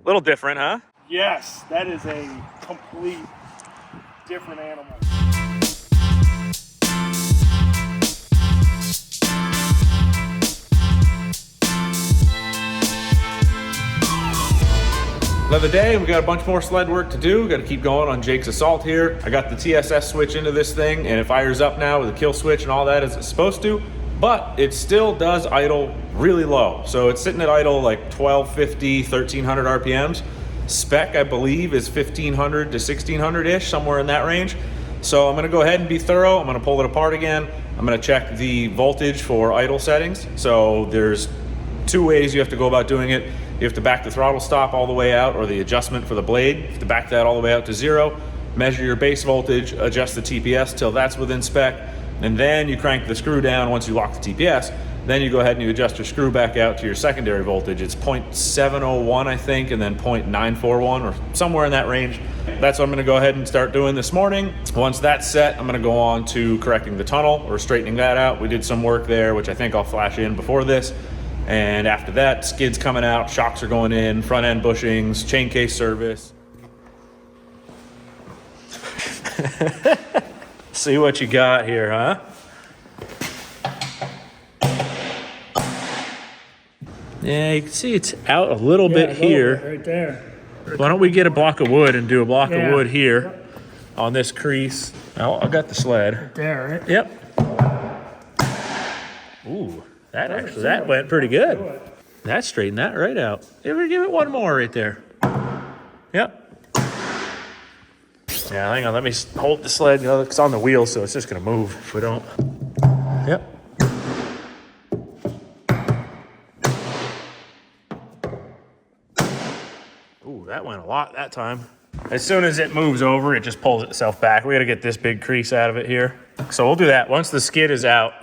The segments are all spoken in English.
Little different, huh? Yes, that is a complete different animal. Another day, we got a bunch more sled work to do. Got to keep going on Axys Assault here. I got the TSS switch into this thing and it fires up now with a kill switch and all that as it's supposed to, but it still does idle really low. So it's sitting at idle like 1250, 1300 RPMs. Spec, I believe, is 1500 to 1600-ish, somewhere in that range. So I'm gonna go ahead and be thorough. I'm gonna pull it apart again. I'm gonna check the voltage for idle settings. So there's two ways you have to go about doing it. You have to back the throttle stop all the way out, or the adjustment for the blade. You have to back that all the way out to 0, measure your base voltage, adjust the TPS till that's within spec, and then you crank the screw down once you lock the TPS. Then you go ahead and you adjust your screw back out to your secondary voltage. It's 0.701, I think, and then 0.941, or somewhere in that range. That's what I'm gonna go ahead and start doing this morning. Once that's set, I'm gonna go on to correcting the tunnel, or straightening that out. We did some work there, which I think I'll flash in before this. And after that, skids coming out, shocks are going in, front end bushings, chain case service. See what you got here, huh? Yeah, you can see it's out a little bit here. Right there. Why don't we get a block of wood and do a block of wood here on this crease? Oh, I got the sled. Right there, right? Yep. Ooh. That went pretty good. That straightened that right out. Give it one more right there. Yep. Yeah, hang on. Let me hold the sled. You know, it's on the wheel, so it's just going to move if we don't. Yep. Ooh, that went a lot that time. As soon as it moves over, it just pulls itself back. We got to get this big crease out of it here. So we'll do that. Once the skid is out,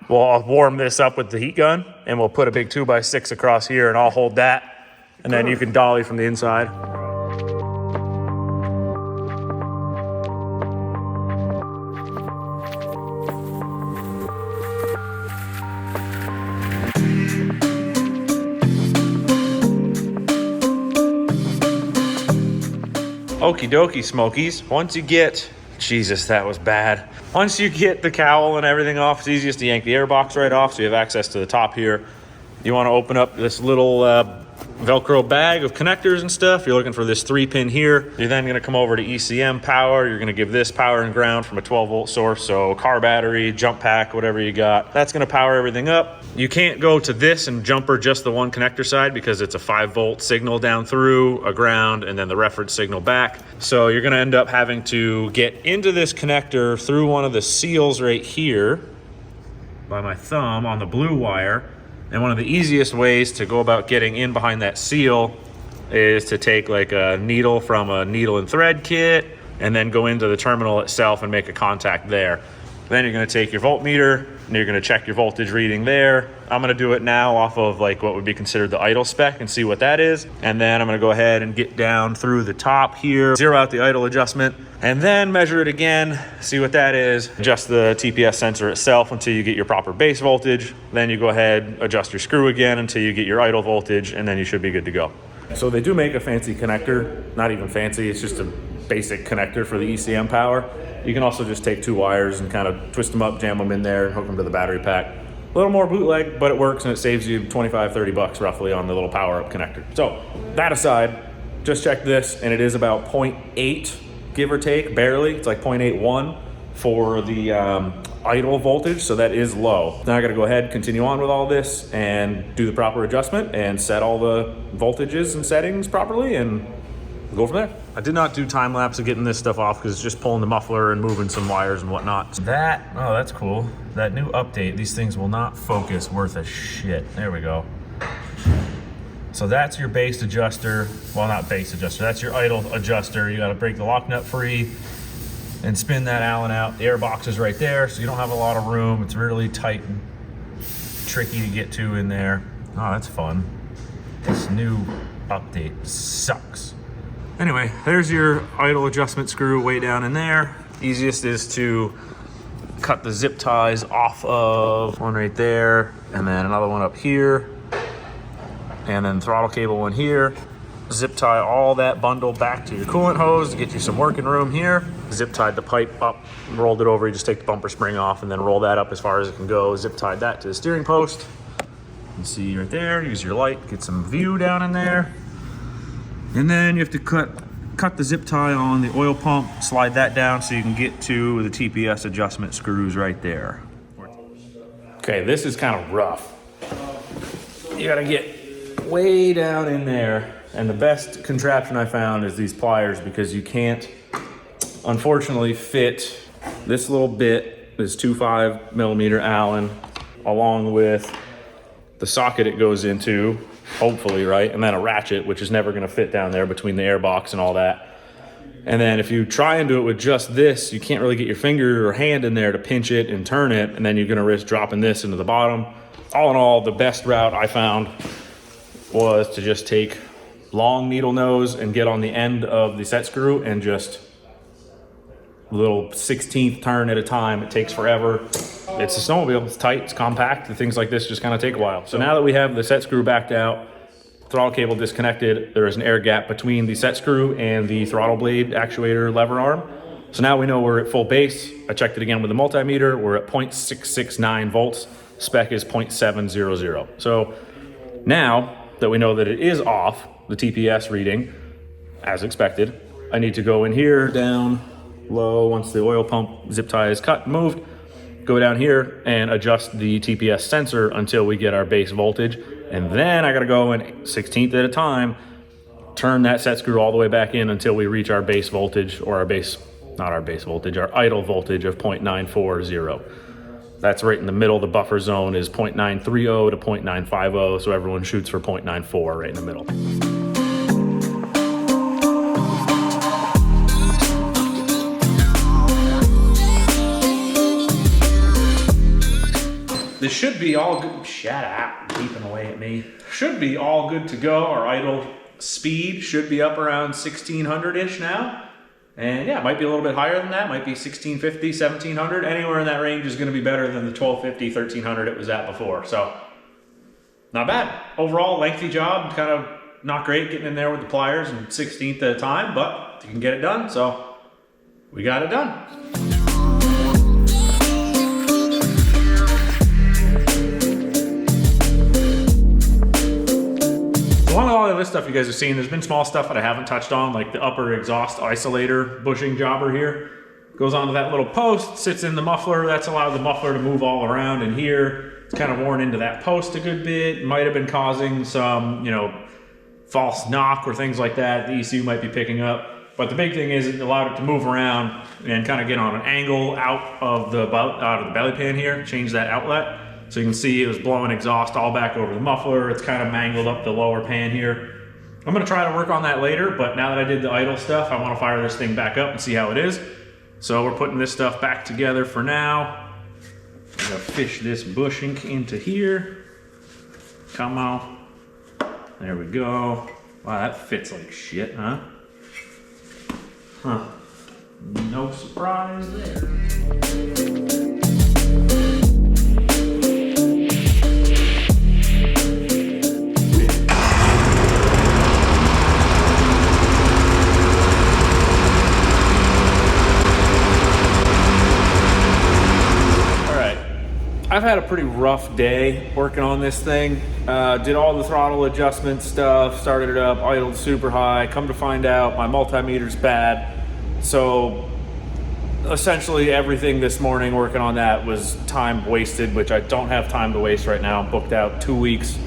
we'll warm this up with the heat gun, and we'll put a big 2x6 across here, and I'll hold that, and then you can dolly from the inside. Okie dokie, Smokies. Once you get, Jesus, that was bad. Once you get the cowl and everything off, it's easiest to yank the air box right off so you have access to the top here. You want to open up this little Velcro bag of connectors and stuff. You're looking for this 3-pin here. You're then going to come over to ECM power. You're going to give this power and ground from a 12-volt source, so car battery, jump pack, whatever you got. That's going to power everything up. You can't go to this and jumper just the one connector side because it's a 5-volt signal down through, a ground, and then the reference signal back. So you're going to end up having to get into this connector through one of the seals right here by my thumb on the blue wire. And one of the easiest ways to go about getting in behind that seal is to take like a needle from a needle and thread kit and then go into the terminal itself and make a contact there. Then you're going to take your voltmeter and you're going to check your voltage reading there. I'm going to do it now off of like what would be considered the idle spec and see what that is. And then I'm going to go ahead and get down through the top here, zero out the idle adjustment, and then measure it again, see what that is. Adjust the TPS sensor itself until you get your proper base voltage. Then you go ahead, adjust your screw again until you get your idle voltage, and then you should be good to go. So they do make a fancy connector, not even fancy, it's just a basic connector for the ECM power. You can also just take 2 wires and kind of twist them up, jam them in there, and hook them to the battery pack. A little more bootleg, but it works and it saves you 25, 30 bucks roughly on the little power up connector. So that aside, just check this, and it is about 0.8, give or take, barely. It's like 0.81 for the idle voltage, so that is low. Now I gotta go ahead, continue on with all this and do the proper adjustment and set all the voltages and settings properly, and we'll go from there. I did not do time lapse of getting this stuff off because it's just pulling the muffler and moving some wires and whatnot. Oh, that's cool. That new update, these things will not focus worth a shit. There we go. So that's your base adjuster. Well, not base adjuster, that's your idle adjuster. You gotta break the lock nut free and spin that Allen out. The air box is right there, so you don't have a lot of room. It's really tight and tricky to get to in there. Oh, that's fun. This new update sucks. Anyway, there's your idle adjustment screw way down in there. Easiest is to cut the zip ties off of one right there, and then another one up here, and then throttle cable one here. zip tie all that bundle back to your coolant hose to get you some working room here. Zip tied the pipe up, rolled it over. You just take the bumper spring off and then roll that up as far as it can go. Zip tied that to the steering post. You can see right there, use your light, get some view down in there. And then you have to cut the zip tie on the oil pump, slide that down so you can get to the TPS adjustment screws right there. Okay, this is kind of rough. You gotta get way down in there. And the best contraption I found is these pliers, because you can't, unfortunately, fit this little bit, this 2.5 millimeter Allen, along with the socket it goes into, hopefully, right? And then a ratchet, which is never gonna fit down there between the airbox and all that. And then if you try and do it with just this, you can't really get your finger or hand in there to pinch it and turn it, and then you're gonna risk dropping this into the bottom. All in all, the best route I found was to just take long needle nose and get on the end of the set screw and just little 16th turn at a time. It takes forever. It's a snowmobile, it's tight, it's compact. Things like this just kind of take a while. So now that we have the set screw backed out, throttle cable disconnected, there is an air gap between the set screw and the throttle blade actuator lever arm. So now we know we're at full base. I checked it again with the multimeter. We're at 0.669 volts. Spec is 0.700. So now that we know that it is off, the TPS reading, as expected, I need to go in here, down, low, once the oil pump zip tie is cut and moved, go down here and adjust the TPS sensor until we get our base voltage. And then I gotta go in 16th at a time, turn that set screw all the way back in until we reach our base voltage, or our base, not our base voltage, our idle voltage of 0.940. That's right in the middle. The buffer zone is 0.930 to 0.950, so everyone shoots for 0.94 right in the middle. This should be all good. Shut up, beeping away at me. Should be all good to go. Our idle speed should be up around 1600-ish now. And yeah, it might be a little bit higher than that. Might be 1650, 1700. Anywhere in that range is going to be better than the 1250, 1300 it was at before. So not bad. Overall, lengthy job. Kind of not great getting in there with the pliers and 16th at a time, but you can get it done. So we got it done. Along with all of this stuff you guys have seen, there's been small stuff that I haven't touched on, like the upper exhaust isolator bushing jobber here. Goes onto that little post, sits in the muffler. That's allowed the muffler to move all around in here. It's kind of worn into that post a good bit. Might have been causing some, false knock or things like that. The ECU might be picking up. But the big thing is it allowed it to move around and kind of get on an angle out of the belly pan here, change that outlet. So you can see it was blowing exhaust all back over the muffler. It's kind of mangled up the lower pan here. I'm gonna try to work on that later, but now that I did the idle stuff, I wanna fire this thing back up and see how it is. So we're putting this stuff back together for now. I'm gonna fish this bushing into here. Come on. There we go. Wow, that fits like shit, huh? Huh. No surprise there. I've had a pretty rough day working on this thing. Did all the throttle adjustment stuff, started it up, idled super high. Come to find out my multimeter's bad. So essentially everything this morning working on that was time wasted, which I don't have time to waste right now. I'm booked out 2 weeks.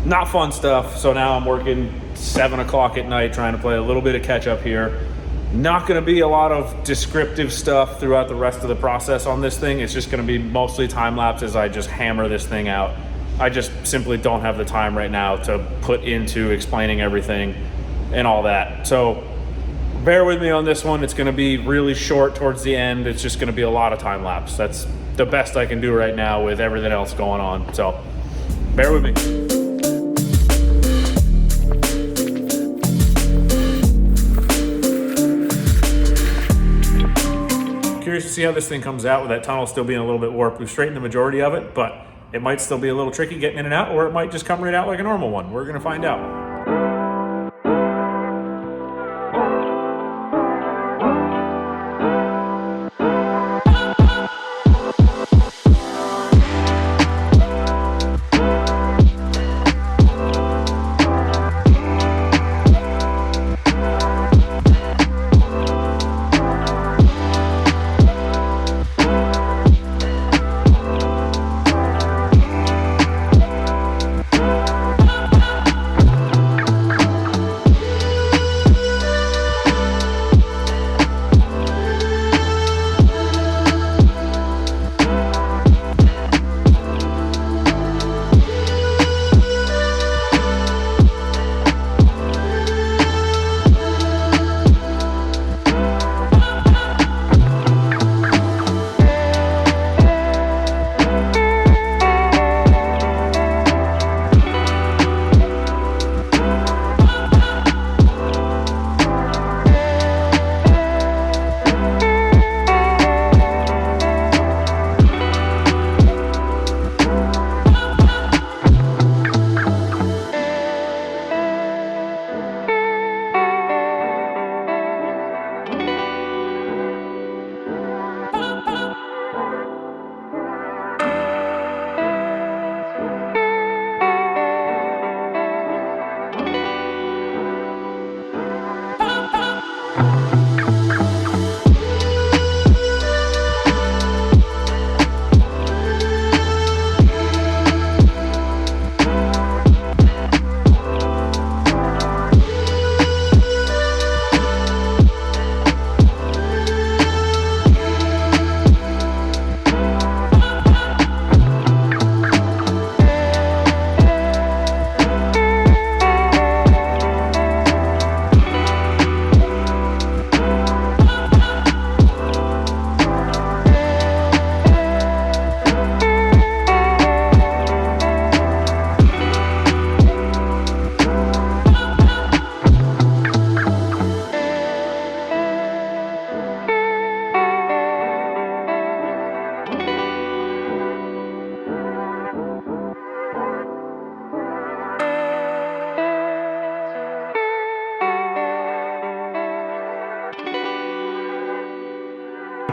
Not fun stuff. So now I'm working 7 o'clock at night trying to play a little bit of catch up here. Not going to be a lot of descriptive stuff throughout the rest of the process on this thing. It's just going to be mostly time lapse as I just hammer this thing out. I just simply don't have the time right now to put into explaining everything and all that. So bear with me on this one. It's going to be really short towards the end. It's just going to be a lot of time lapse. That's the best I can do right now with everything else going on. So bear with me. Curious to see how this thing comes out with that tunnel still being a little bit warped. We've straightened the majority of it, but it might still be a little tricky getting in and out, or it might just come right out like a normal one. We're gonna find out.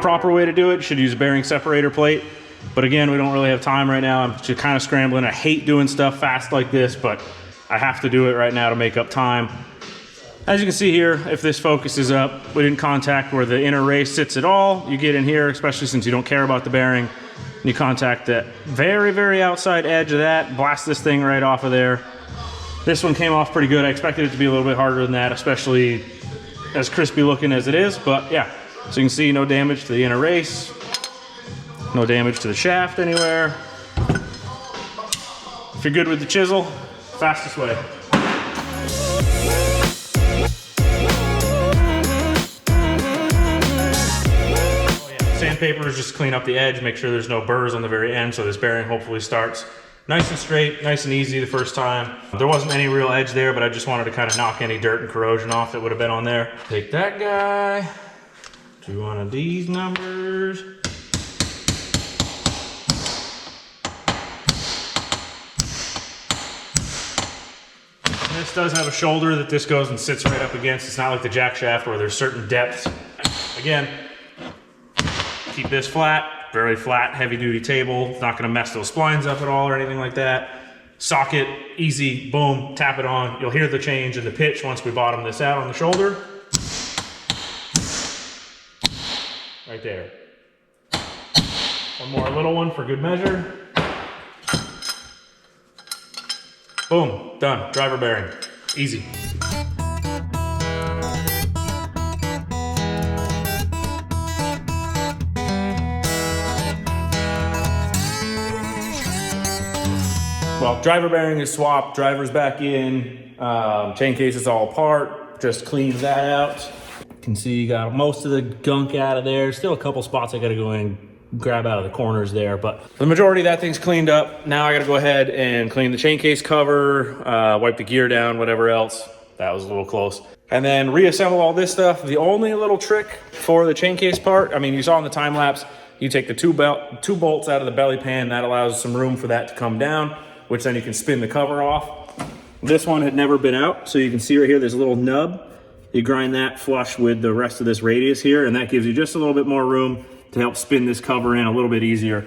proper way to do it, you should use a bearing separator plate. But again, we don't really have time right now. I'm just kind of scrambling. I hate doing stuff fast like this, but I have to do it right now to make up time. As you can see here, if this focuses up, we didn't contact where the inner race sits at all. You get in here, especially since you don't care about the bearing. You contact that very, very outside edge of that, blast this thing right off of there. This one came off pretty good. I expected it to be a little bit harder than that, especially as crispy looking as it is, but yeah. So you can see no damage to the inner race, no damage to the shaft anywhere. If you're good with the chisel, fastest way. Sandpaper is just clean up the edge, make sure there's no burrs on the very end, so this bearing hopefully starts nice and straight, nice and easy the first time. There wasn't any real edge there, but I just wanted to kind of knock any dirt and corrosion off that would have been on there. Take that guy to one of these numbers. And this does have a shoulder that this goes and sits right up against. It's not like the jack shaft where there's certain depths. Again, keep this flat, very flat, heavy duty table. It's not gonna mess those splines up at all or anything like that. Socket, easy, boom, tap it on. You'll hear the change in the pitch once we bottom this out on the shoulder. Right there. One more little one for good measure. Boom, done, driver bearing, easy. Well, driver bearing is swapped, driver's back in, chain case is all apart, just cleaned that out. You can see you got most of the gunk out of there. Still a couple spots I gotta go in and grab out of the corners there, but for the majority of that thing's cleaned up. Now I gotta go ahead and clean the chain case cover, wipe the gear down, whatever else. That was a little close. And then reassemble all this stuff. The only little trick for the chain case part, I mean, you saw in the time lapse, you take the two bolts out of the belly pan, that allows some room for that to come down, which then you can spin the cover off. This one had never been out, so you can see right here, there's a little nub. You grind that flush with the rest of this radius here, and that gives you just a little bit more room to help spin this cover in a little bit easier.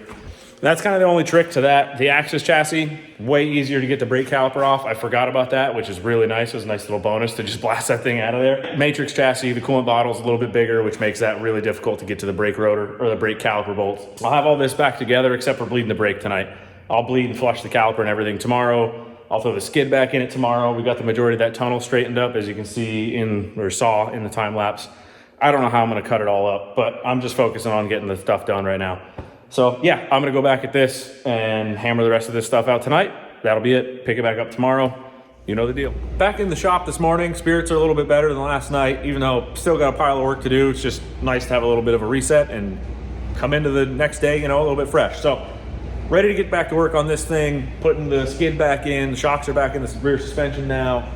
That's kind of the only trick to that. The Axys chassis, way easier to get the brake caliper off. I forgot about that, which is really nice. It was a nice little bonus to just blast that thing out of there. Matrix chassis, the coolant bottle's a little bit bigger, which makes that really difficult to get to the brake rotor or the brake caliper bolts. I'll have all this back together except for bleeding the brake tonight. I'll bleed and flush the caliper and everything tomorrow. I'll throw the skid back in it tomorrow. We got the majority of that tunnel straightened up, as you can see saw in the time lapse. I don't know how I'm gonna cut it all up, but I'm just focusing on getting the stuff done right now. So yeah, I'm gonna go back at this and hammer the rest of this stuff out tonight. That'll be it, pick it back up tomorrow. You know the deal. Back in the shop this morning, spirits are a little bit better than last night, even though still got a pile of work to do. It's just nice to have a little bit of a reset and come into the next day, a little bit fresh. So ready to get back to work on this thing, putting the skid back in, the shocks are back in the rear suspension now.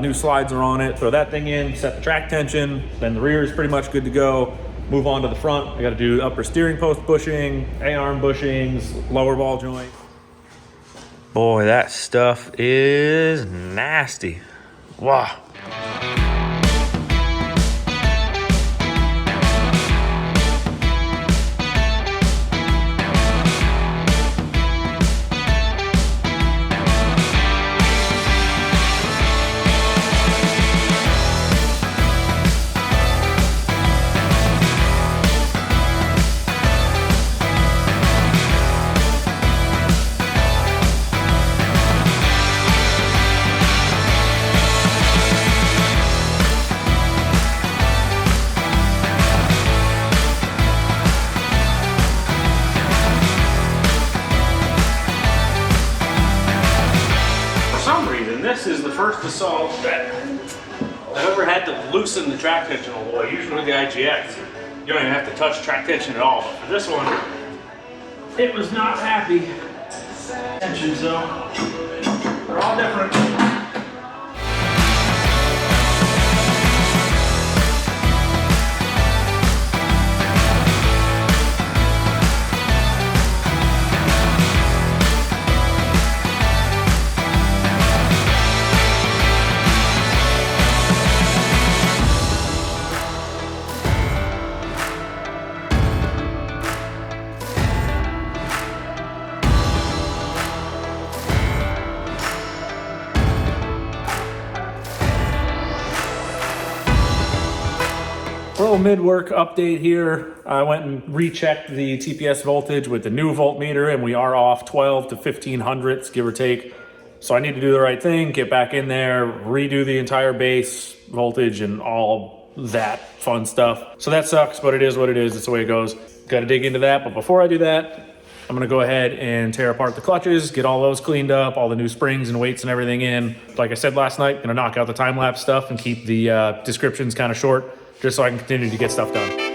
New slides are on it, throw that thing in, set the track tension, then the rear is pretty much good to go. Move on to the front. I gotta do upper steering post bushing, A-arm bushings, lower ball joint. Boy, that stuff is nasty. Wow. This is the first Assault that I've ever had to loosen the track tension all the way. Usually with the IGX, you don't even have to touch track tension at all. But for this one, it was not happy. Tensions though, they're all different. little mid-work update here. I went and rechecked the TPS voltage with the new voltmeter, and we are off 12 to 1500s, give or take. So I need to do the right thing, get back in there, redo the entire base voltage and all that fun stuff. So that sucks, but it is what it is. It's the way it goes. Got to dig into that. But before I do that, I'm going to go ahead and tear apart the clutches, get all those cleaned up, all the new springs and weights and everything in. Like I said last night, going to knock out the time-lapse stuff and keep the descriptions kind of short, just so I can continue to get stuff done.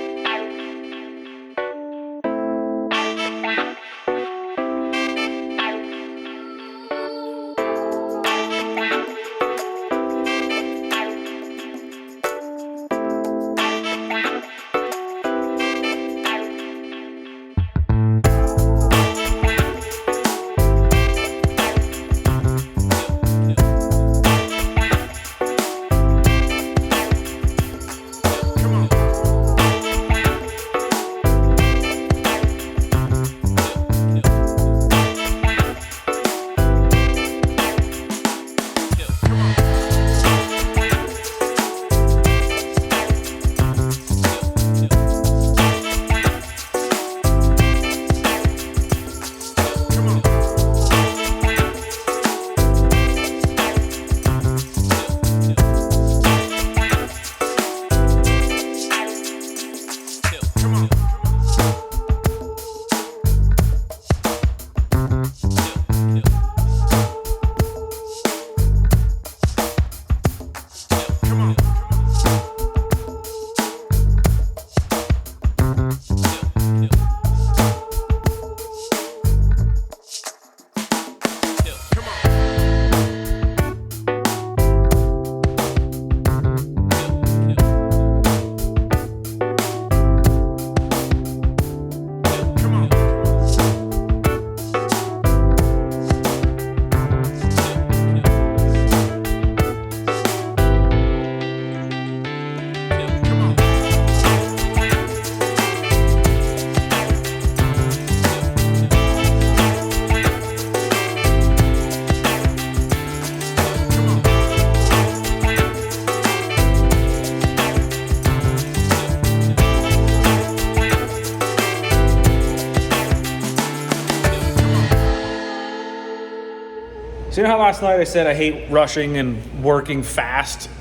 So you know how last night I said I hate rushing and working fast?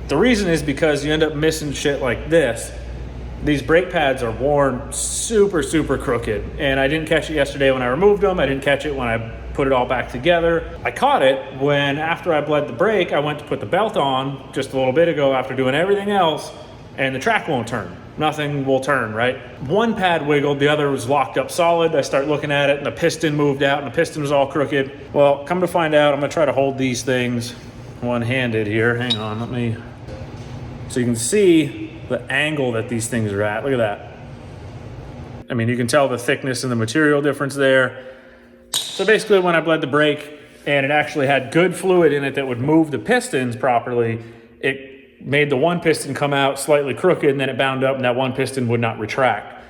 The reason is because you end up missing shit like this. These brake pads are worn super, super crooked. And I didn't catch it yesterday when I removed them. I didn't catch it when I put it all back together. I caught it when after I bled the brake, I went to put the belt on just a little bit ago after doing everything else, and the track won't turn. Nothing will turn, right? One pad wiggled, the other was locked up solid. I start looking at it and the piston moved out and the piston was all crooked. Well, come to find out, I'm gonna try to hold these things one-handed here. Hang on, let me, so you can see the angle that these things are at. Look at that. I mean, you can tell the thickness and the material difference there. So basically when I bled the brake and it actually had good fluid in it that would move the pistons properly, it made the one piston come out slightly crooked and then it bound up and that one piston would not retract.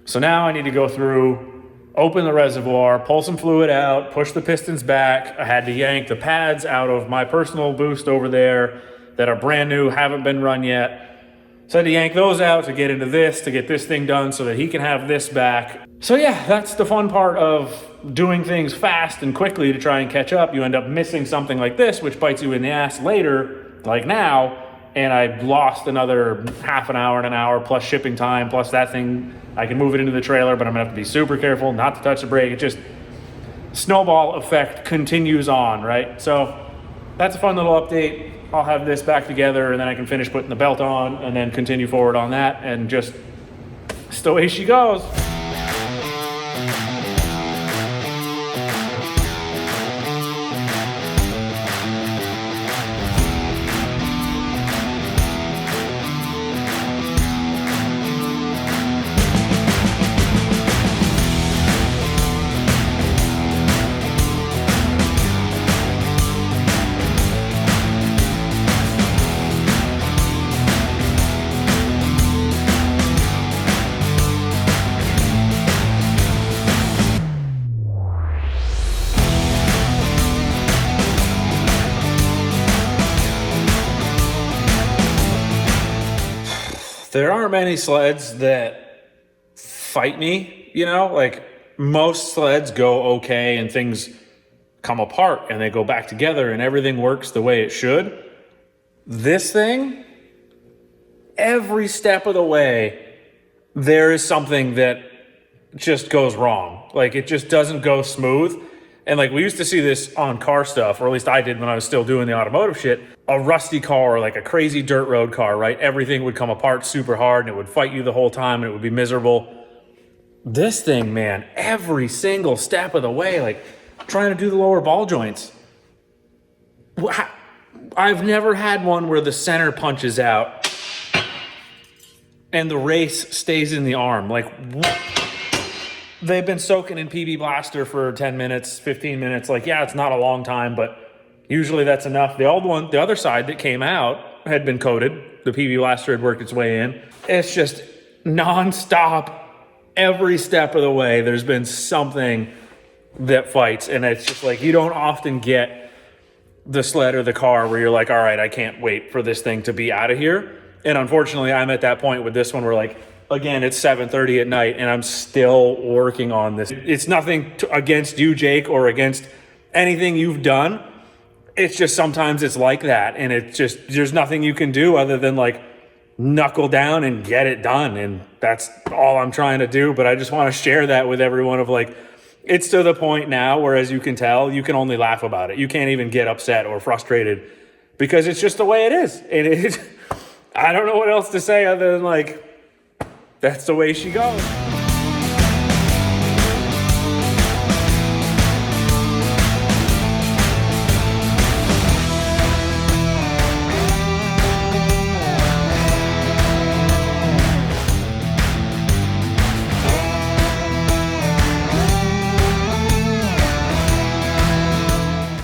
So now I need to go through, open the reservoir, pull some fluid out, push the pistons back. I had to yank the pads out of my personal boost over there that are brand new, haven't been run yet. So I had to yank those out to get into this, to get this thing done so that he can have this back. So yeah, that's the fun part of doing things fast and quickly to try and catch up. You end up missing something like this, which bites you in the ass later, like now, and I lost another half an hour plus shipping time, plus that thing, I can move it into the trailer, but I'm gonna have to be super careful not to touch the brake. It just, snowball effect continues on, right? So that's a fun little update. I'll have this back together and then I can finish putting the belt on and then continue forward on that, and just, it's the way she goes. There aren't many sleds that fight me, you know, like most sleds go okay and things come apart and they go back together and everything works the way it should. This thing, every step of the way, there is something that just goes wrong. Like it just doesn't go smooth. And like we used to see this on car stuff, or at least I did when I was still doing the automotive shit. A rusty car or like a crazy dirt road car, right? Everything would come apart super hard and it would fight you the whole time and it would be miserable. This thing, man, every single step of the way, like trying to do the lower ball joints. I've never had one where the center punches out and the race stays in the arm. Like, they've been soaking in PB Blaster for 10 minutes, 15 minutes. Like, yeah, it's not a long time, but usually that's enough. The old one, the other side that came out had been coated. The PB Blaster had worked its way in. It's just nonstop. Every step of the way, there's been something that fights. And it's just like, you don't often get the sled or the car where you're like, all right, I can't wait for this thing to be out of here. And unfortunately, I'm at that point with this one where like, again, it's 7:30 at night and I'm still working on this. It's nothing against you, Jake, or against anything you've done. It's just sometimes it's like that. And it's just, there's nothing you can do other than like knuckle down and get it done. And that's all I'm trying to do. But I just want to share that with everyone of like, it's to the point now where, as you can tell, you can only laugh about it. You can't even get upset or frustrated because it's just the way it is. It is. I don't know what else to say other than like, that's the way she goes.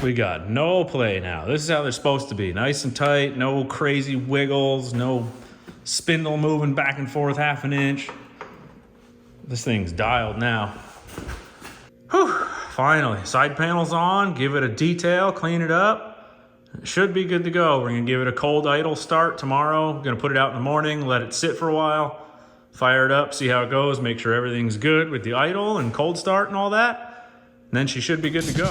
We got no play now. This is how they're supposed to be. Nice and tight, no crazy wiggles, no spindle moving back and forth half an inch. This thing's dialed now. Whew, finally. Side panel's on, give it a detail, clean it up. It should be good to go. We're gonna give it a cold idle start tomorrow. Gonna put it out in the morning, let it sit for a while, fire it up, see how it goes, make sure everything's good with the idle and cold start and all that. And then she should be good to go.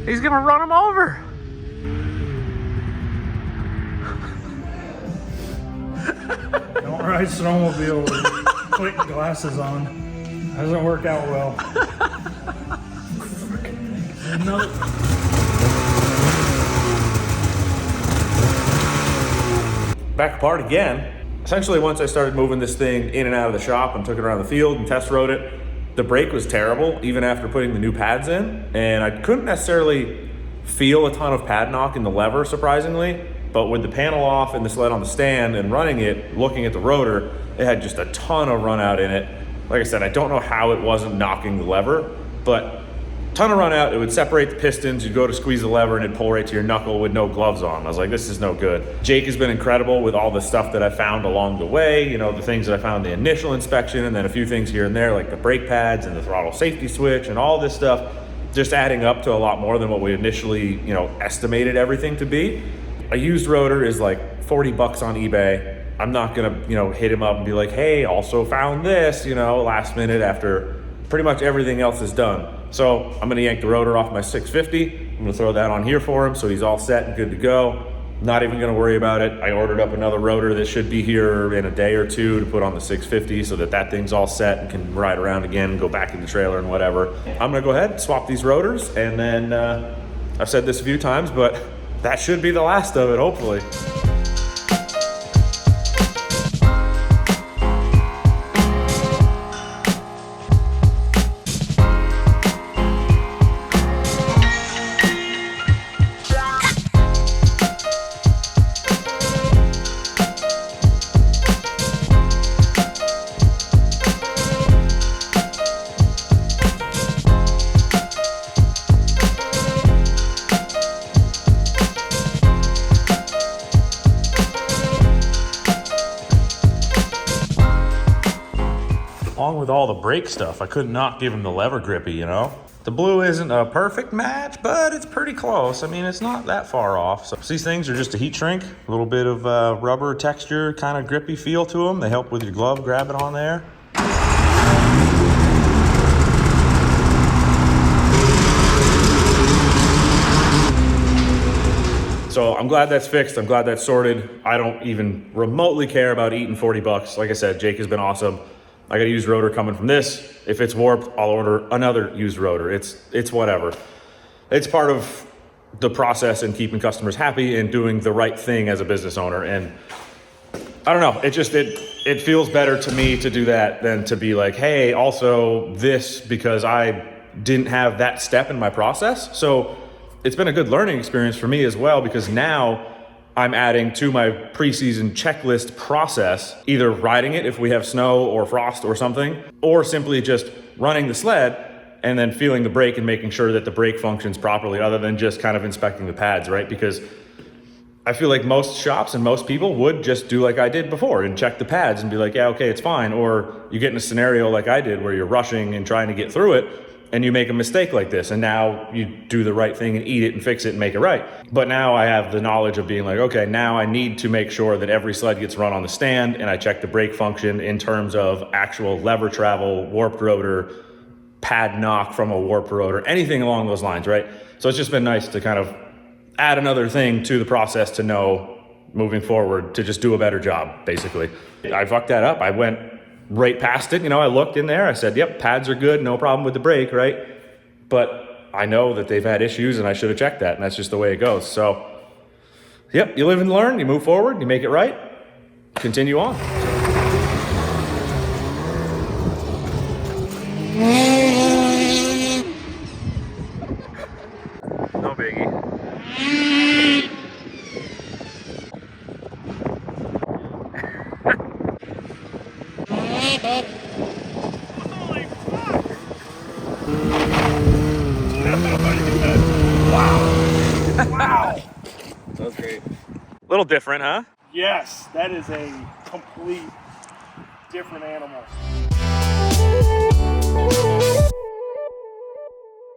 He's gonna run him over. Don't ride snowmobile with quick glasses on. Doesn't work out well. Back apart again. Essentially, once I started moving this thing in and out of the shop and took it around the field and test rode it, the brake was terrible, even after putting the new pads in. And I couldn't necessarily feel a ton of pad knock in the lever, surprisingly. But with the panel off and the sled on the stand and running it, looking at the rotor, it had just a ton of run out in it. Like I said, I don't know how it wasn't knocking the lever, but ton of run out. It would separate the pistons. You'd go to squeeze the lever and it'd pull right to your knuckle with no gloves on. I was like, this is no good. Jake has been incredible with all the stuff that I found along the way. You know, the things that I found in the initial inspection, and then a few things here and there, like the brake pads and the throttle safety switch and all this stuff, just adding up to a lot more than what we initially, you know, estimated everything to be. A used rotor is like 40 bucks on eBay. I'm not gonna, you know, hit him up and be like, hey, also found this, you know, last minute after pretty much everything else is done. So I'm gonna yank the rotor off my 650. I'm gonna throw that on here for him so he's all set and good to go. Not even gonna worry about it. I ordered up another rotor that should be here in a day or two to put on the 650 so that that thing's all set and can ride around again and go back in the trailer and whatever. I'm gonna go ahead and swap these rotors, and then I've said this a few times, but that should be the last of it, hopefully. wrong with all the brake stuff? I could not give him the lever grippy, you know? The blue isn't a perfect match, but it's pretty close. I mean, it's not that far off. So these things are just a heat shrink, a little bit of rubber texture, kind of grippy feel to them. They help with your glove grabbing on there. So I'm glad that's fixed. I'm glad that's sorted. I don't even remotely care about eating 40 bucks. Like I said, Jake has been awesome. I got a used rotor coming from this. If it's warped, I'll order another used rotor. It's whatever. It's part of the process in keeping customers happy and doing the right thing as a business owner. And I don't know, it feels better to me to do that than to be like, hey, also this, because I didn't have that step in my process. So it's been a good learning experience for me as well, because now I'm adding to my preseason checklist process, either riding it if we have snow or frost or something, or simply just running the sled and then feeling the brake and making sure that the brake functions properly, other than just kind of inspecting the pads, right? Because I feel like most shops and most people would just do like I did before and check the pads and be like, yeah, okay, it's fine. Or you get in a scenario like I did where you're rushing and trying to get through it, and you make a mistake like this, and now you do the right thing and eat it and fix it and make it right. But now I have the knowledge of being like, okay, now I need to make sure that every sled gets run on the stand, and I check the brake function in terms of actual lever travel, warped rotor, pad knock from a warped rotor, anything along those lines, right? So it's just been nice to kind of add another thing to the process to know moving forward to just do a better job, basically. I fucked that up. I went right past it. You know, I looked in there, I said, yep, pads are good, no problem with the brake, right? But I know that they've had issues and I should have checked that, and that's just the way it goes. So, yep, you live and learn, you move forward, you make it right, continue on. No biggie. Wow. That was great. A little different, huh? Yes, that is a complete different animal.